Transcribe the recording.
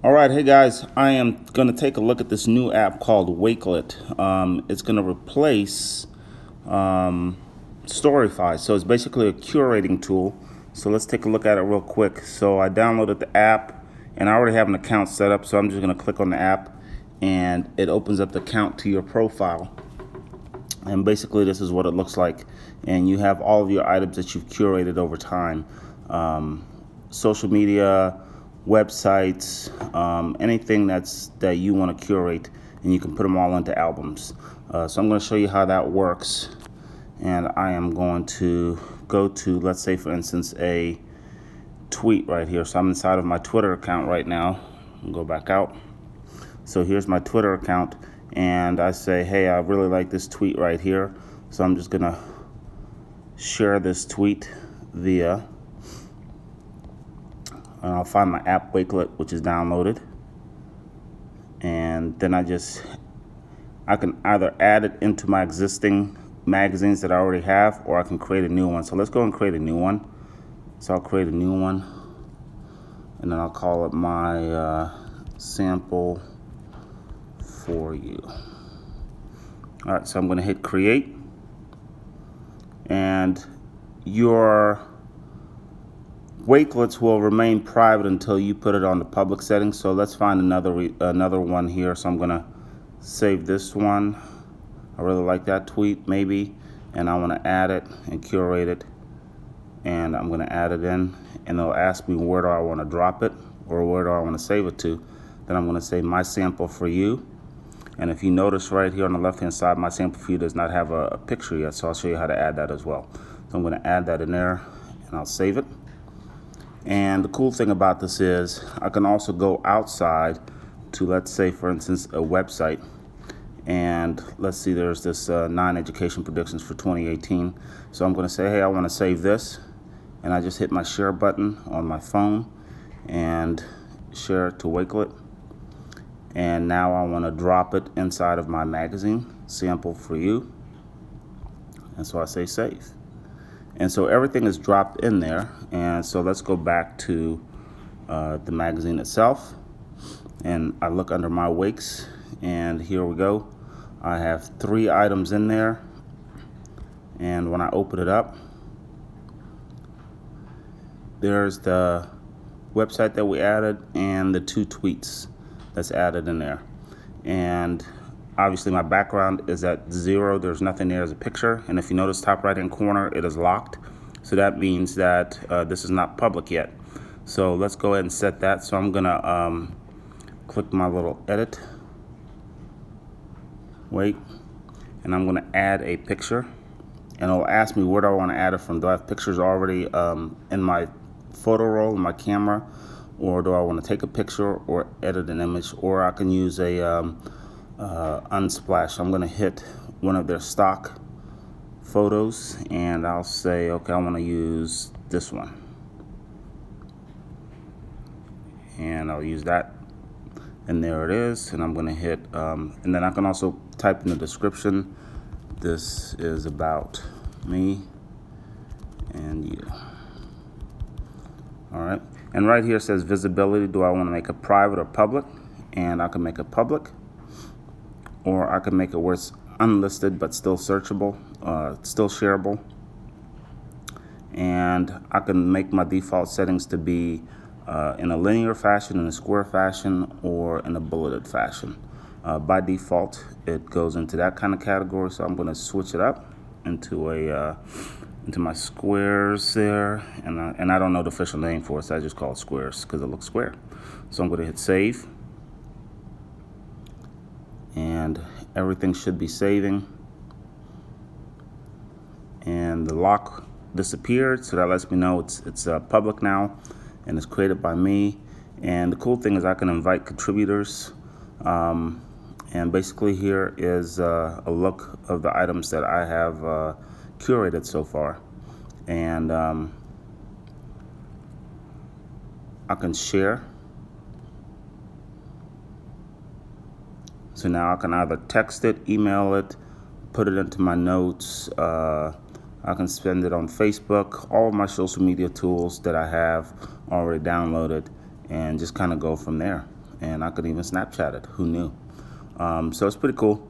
All right, hey guys, I am going to take a look at this new app called Wakelet. It's going to replace Storyfy. So it's basically a curating tool. So let's take a look at it real quick. So I downloaded the app and I already have an account set up. So I'm just going to click on the app and it opens up the account to your profile. And basically this is what it looks like. And you have all of your items that you've curated over time. Social media, websites, anything that you want to curate, and you can put them all into albums. So I'm going to show you how that works. And I am going to go to, let's say for instance, a tweet right here. So I'm inside of my Twitter account right now. I'll go back out. So here's my Twitter account, and I say, hey, I really like this tweet right here. So I'm just gonna share this tweet via, and I'll find my app Wakelet, which is downloaded. And then I can either add it into my existing magazines that I already have, or I can create a new one. So let's go and create a new one. So I'll create a new one, and then I'll call it my sample for you. All right, so I'm going to hit create, and your Wakelets will remain private until you put it on the public settings. So let's find another one here. So I'm going to save this one. I really like that tweet, maybe, and I want to add it and curate it, and I'm going to add it in, and it'll ask me where do I want to drop it or where do I want to save it to. Then I'm going to say my sample for you. And if you notice right here on the left hand side, my sample for you does not have a picture yet, so I'll show you how to add that as well. So I'm going to add that in there, and I'll save it. And the cool thing about this is I can also go outside to, let's say for instance, a website, and let's see, there's this 9 education predictions for 2018. So I'm going to say, hey, I want to save this, and I just hit my share button on my phone and share it to Wakelet. And now I want to drop it inside of my magazine, sample for you. And so I say save. And so everything is dropped in there. And so let's go back to the magazine itself. And I look under my wakes, and here we go. I have 3 items in there. And when I open it up, there's the website that we added and the 2 tweets that's added in there. And obviously my background is at 0. There's nothing there as a picture. And if you notice, top right hand corner, it is locked. So that means that this is not public yet. So let's go ahead and set that. So I'm gonna click my little edit, wait, and I'm gonna add a picture. And it'll ask me where do I want to add it from. Do I have pictures already in my photo roll, in my camera? Or do I want to take a picture or edit an image? Or I can use a unsplash. So I'm going to hit one of their stock photos, and I'll say, okay, I want to use this one. And I'll use that. And there it is. And I'm going to hit, and then I can also type in the description, this is about me and you. All right. And right here it says visibility. Do I want to make it private or public? And I can make it public, or I can make it where it's unlisted but still searchable, still shareable. And I can make my default settings to be in a linear fashion, in a square fashion, or in a bulleted fashion. By default, it goes into that kind of category. So I'm going to switch it up into into my squares there, and I don't know the official name for it, so I just call it squares because it looks square. So I'm going to hit save, and everything should be saving, and the lock disappeared, so that lets me know it's public now, and it's created by me. And the cool thing is I can invite contributors, and basically here is a look of the items that I have curated so far. And I can share. So now I can either text it, email it, put it into my notes. I can spend it on Facebook, all of my social media tools that I have already downloaded, and just kind of go from there. and I could even Snapchat it. Who knew? So it's pretty cool.